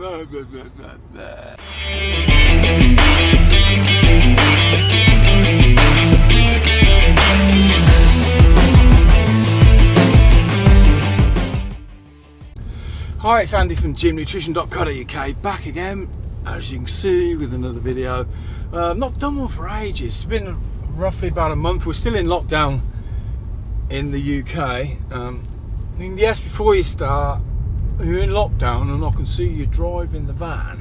Hi, it's Andy from gymnutrition.co.uk, back again, as you can see, with another video. Not done one for ages. It's been roughly about a month. We're still in lockdown in the UK. I mean, yes, before you start, you're in lockdown and I can see you driving the van,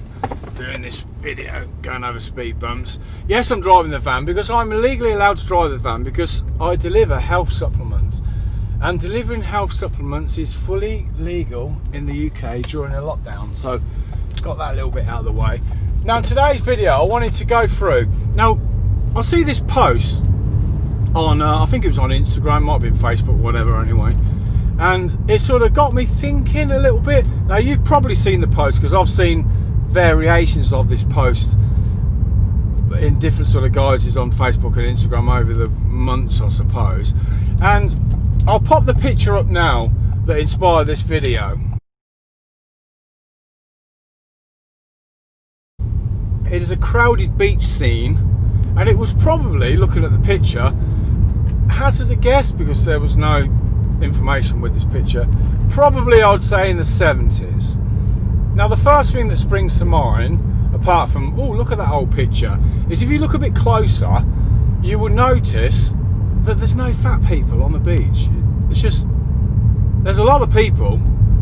doing this video, going over speed bumps. Yes, I'm driving the van because I'm legally allowed to drive the van because I deliver health supplements. And delivering health supplements is fully legal in the UK during a lockdown. So, got that a little bit out of the way. Now, in today's video, I wanted to go through. Now, I see this post on, I think it was on Instagram, might have been Facebook, whatever, anyway. And it sort of got me thinking a little bit. Now, you've probably seen the post because I've seen variations of this post in different sort of guises on Facebook and Instagram over the months, I suppose. And I'll pop the picture up now that inspired this video. It is a crowded beach scene, and it was probably, looking at the picture, hazard a guess because there was no information with this picture, probably I would say in the 70s. Now, the first thing that springs to mind, apart from, oh, look at that old picture, is if you look a bit closer, you will notice that there's no fat people on the beach. It's just, there's a lot of people,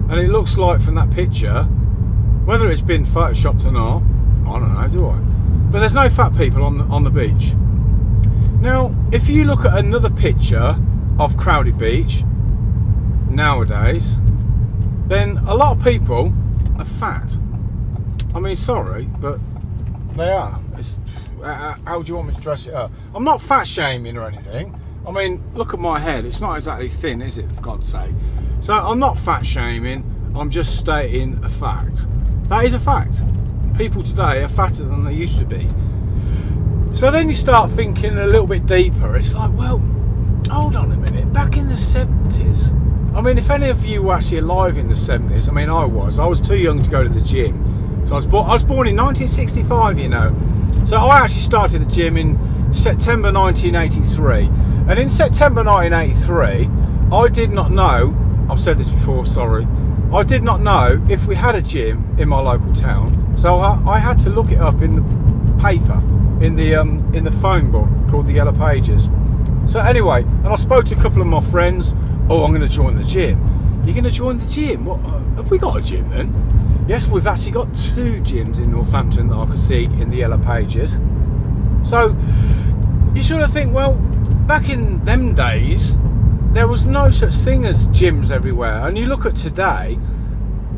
and it looks like from that picture, whether it's been photoshopped or not, I don't know, do I? But there's no fat people on the beach. Now, if you look at another picture of crowded beach nowadays, then a lot of people are fat. I mean, sorry, but they are. How do you want me to dress it up? I'm not fat shaming or anything. I mean, look at my head. It's not exactly thin, is it, for God's sake? So I'm not fat shaming. I'm just stating a fact. That is a fact. People today are fatter than they used to be. So then you start thinking a little bit deeper. It's like, well, hold on a minute. Back in the 70s. I mean, if any of you were actually alive in the 70s, I mean, I was too young to go to the gym. So I was born in 1965, you know. So I actually started the gym in September 1983. And in September 1983, I did not know, I've said this before, sorry, I did not know if we had a gym in my local town. So I had to look it up in the paper, in the phone book called the Yellow Pages. So anyway, and I spoke to a couple of my friends. Oh, I'm going to join the gym. You're going to join the gym? What, have we got a gym then? Yes, we've actually got 2 gyms in Northampton that I could see in the Yellow Pages. So you sort of think, well, back in them days, there was no such thing as gyms everywhere. And you look at today,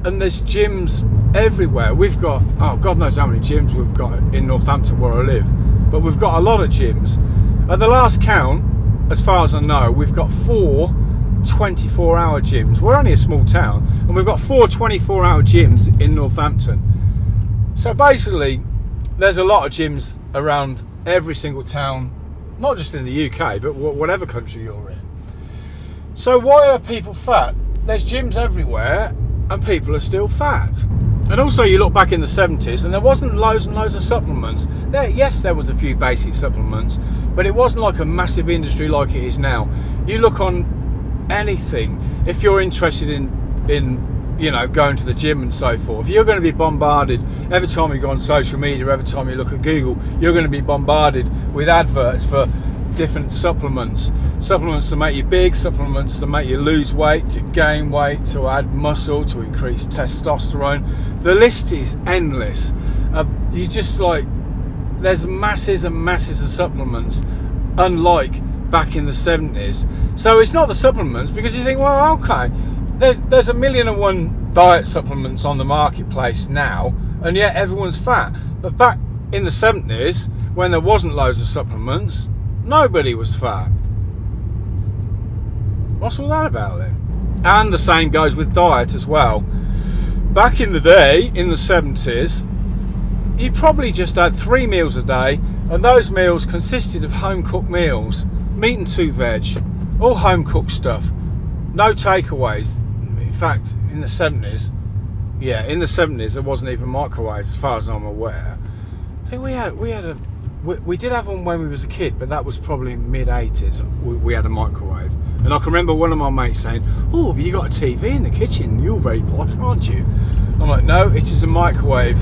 and there's gyms everywhere. We've got, oh, God knows how many gyms we've got in Northampton where I live. But we've got a lot of gyms. At the last count, as far as I know, we've got 4 24-hour gyms. We're only a small town, and we've got 4 24-hour gyms in Northampton. So basically, there's a lot of gyms around every single town, not just in the UK, but whatever country you're in. So why are people fat? There's gyms everywhere, and people are still fat. And also, you look back in the 70s, and there wasn't loads and loads of supplements. Yes, there was a few basic supplements, but it wasn't like a massive industry like it is now. You look on anything, if you're interested in you know, going to the gym and so forth, you're going to be bombarded every time you go on social media, every time you look at Google, you're going to be bombarded with adverts for different supplements to make you big, supplements to make you lose weight, to gain weight, to add muscle, to increase testosterone. The list is endless. You just, like, there's masses and masses of supplements, unlike back in the 70s. So it's not the supplements, because you think, well, okay, there's 1,000,001 diet supplements on the marketplace now, and yet everyone's fat. But back in the 70s, when there wasn't loads of supplements, nobody was fat. What's all that about then? And the same goes with diet as well. Back in the day, in the 70s, you probably just had 3 meals a day, and those meals consisted of home-cooked meals, meat and 2 veg, all home-cooked stuff, no takeaways. In fact, in the 70s, Yeah, in the 70s there wasn't even microwaves, as far as I'm aware. I think we did have one when we was a kid, but that was probably mid-80s. We had a microwave, and I can remember one of my mates saying, "Oh, have you got a TV in the kitchen? You're very posh, aren't you?" I'm like, "No, it is a microwave,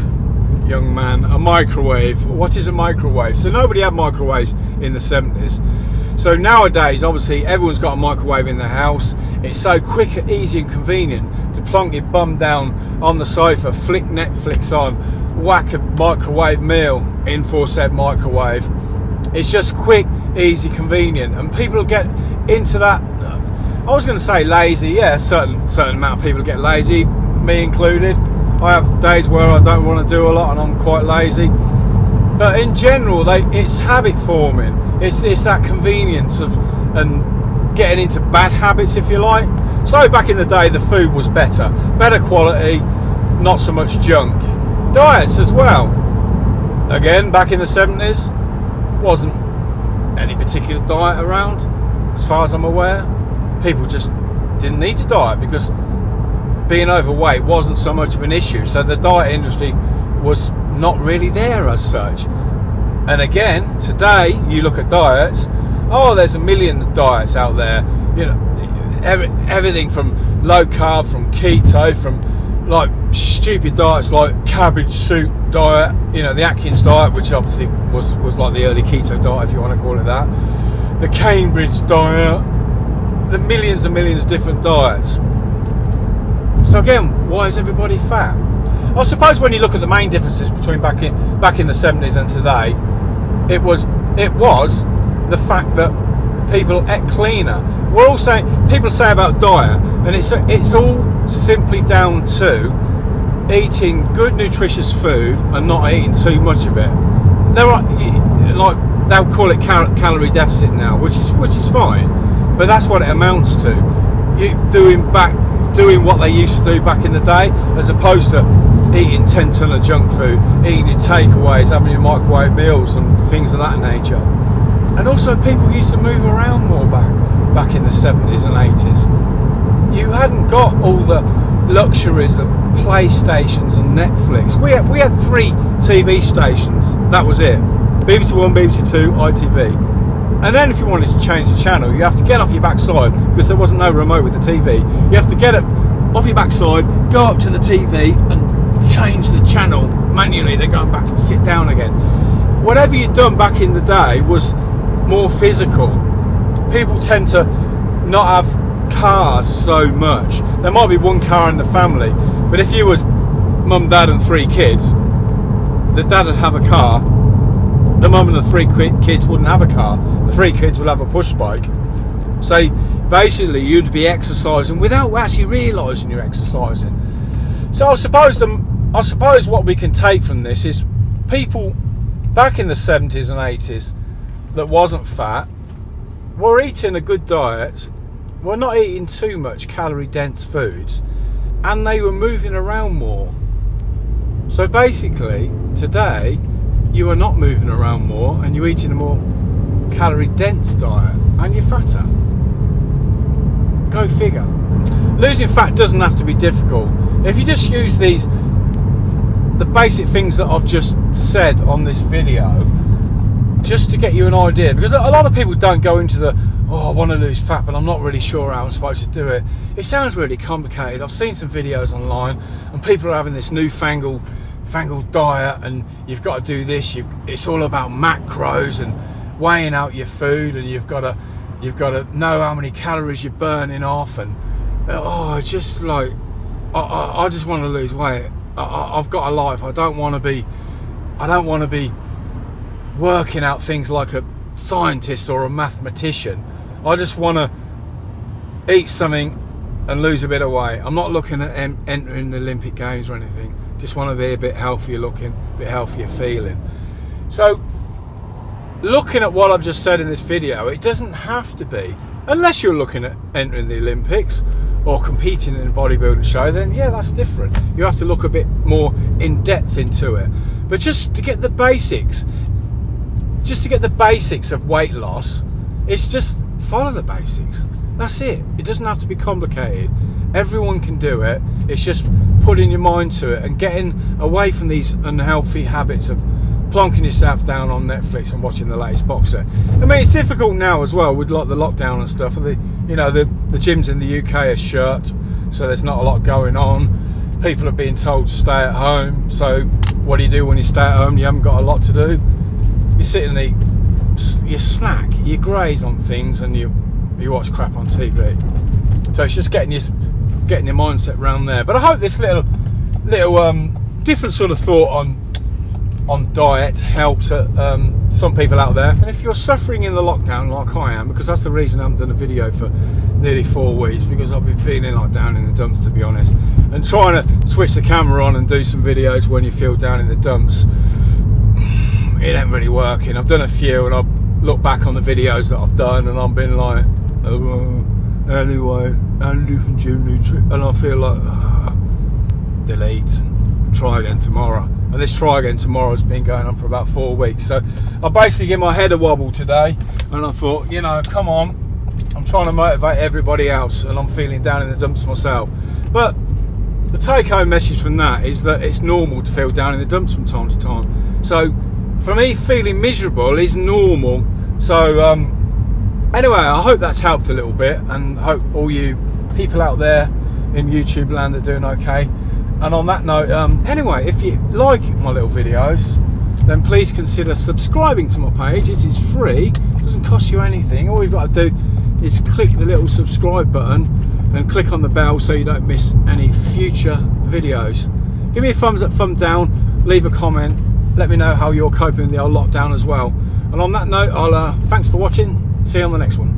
young man. A microwave. What is a microwave?" So nobody had microwaves in the 70s. So nowadays, obviously, everyone's got a microwave in their house. It's so quick, easy and convenient to plonk your bum down on the sofa, flick Netflix on, whack a microwave meal in for said microwave. It's just quick, easy, convenient, and people get into that. I was going to say lazy. Yeah, a certain amount of people get lazy, me included. I have days where I don't want to do a lot and I'm quite lazy. But in general, it's habit forming. It's that convenience of and getting into bad habits, if you like. So back in the day, the food was better quality, not so much junk. Diets as well. Again, back in the 70s, wasn't any particular diet around, as far as I'm aware. People just didn't need to diet because being overweight wasn't so much of an issue. So the diet industry was not really there as such. And again, today you look at diets. Oh, there's a million diets out there. You know, everything from low carb, from keto, from like stupid diets like cabbage soup diet. You know, the Atkins diet, which obviously was like the early keto diet, if you want to call it that. The Cambridge diet. The millions and millions of different diets. So again, why is everybody fat? I suppose when you look at the main differences between back in the 70s and today, it was the fact that people ate cleaner. We're all saying, people say about diet, and it's all simply down to eating good nutritious food and not eating too much of it. There are, like, they'll call it calorie deficit now, which is fine, but that's what it amounts to. You doing what they used to do back in the day, as opposed to eating 10 ton of junk food, eating your takeaways, having your microwave meals and things of that nature. And also, people used to move around more back in the 70s and 80s. You hadn't got all the luxuries of PlayStations and Netflix. We had 3 TV stations, that was it. BBC One, BBC Two, ITV. And then if you wanted to change the channel, you have to get off your backside, because there wasn't no remote with the TV. You have to get it off your backside, go up to the TV and change the channel manually, then going back and sit down again. Whatever you'd done back in the day was more physical. People tend to not have cars so much. There might be one car in the family, but if you was mum, dad and 3 kids, the dad would have a car, the mum and the 3 kids wouldn't have a car, the 3 kids would have a push bike. So basically you'd be exercising without actually realising you're exercising. So I suppose what we can take from this is people back in the 70s and 80s that wasn't fat were eating a good diet, were not eating too much calorie dense foods, and they were moving around more. So basically today you are not moving around more and you're eating a more calorie dense diet and you're fatter. Go figure. Losing fat doesn't have to be difficult. If you just use the basic things that I've just said on this video, just to get you an idea, because a lot of people don't go into I want to lose fat but I'm not really sure how I'm supposed to do it. It sounds really complicated. I've seen some videos online and people are having this newfangled diet, and you've got to do this, it's all about macros and weighing out your food, and you've got to know how many calories you're burning off, and just like I just want to lose weight. I've got a life. I don't want to be working out things like a scientist or a mathematician. I just want to eat something and lose a bit of weight. I'm not looking at entering the Olympic Games or anything. Just want to be a bit healthier looking, a bit healthier feeling. So looking at what I've just said in this video, it doesn't have to be, unless you're looking at entering the Olympics or competing in a bodybuilding show, then yeah, that's different. You have to look a bit more in depth into it. But just to get the basics of weight loss, it's just follow the basics. That's it. It doesn't have to be complicated. Everyone can do it. It's just putting your mind to it and getting away from these unhealthy habits of plonking yourself down on Netflix and watching the latest box set. I mean, it's difficult now as well with like the lockdown and stuff. The gyms in the UK are shut, so there's not a lot going on. People are being told to stay at home. So what do you do when you stay at home? You haven't got a lot to do. You sit and eat, you snack, you graze on things, and you watch crap on TV. So it's just getting your mindset around there. But I hope this little different sort of thought on diet helps some people out there. And if you're suffering in the lockdown like I am, because that's the reason I haven't done a video for nearly 4 weeks, because I've been feeling like down in the dumps, to be honest, and trying to switch the camera on and do some videos when you feel down in the dumps, it ain't really working. I've done a few and I've looked back on the videos that I've done and I've been like, anyway, Andy from gymnutrition, and I feel like delete, try again tomorrow. And this try again tomorrow has been going on for about 4 weeks. So I basically gave my head a wobble today, and I thought, come on, I'm trying to motivate everybody else, and I'm feeling down in the dumps myself. But the take-home message from that is that it's normal to feel down in the dumps from time to time. So for me, feeling miserable is normal. So anyway, I hope that's helped a little bit, and hope all you people out there in YouTube land are doing okay. And on that note, anyway, if you like my little videos, then please consider subscribing to my page. It is free, it doesn't cost you anything. All you've got to do is click the little subscribe button and click on the bell so you don't miss any future videos. Give me a thumbs up, thumb down, leave a comment, let me know how you're coping with the old lockdown as well. And on that note, thanks for watching, see you on the next one.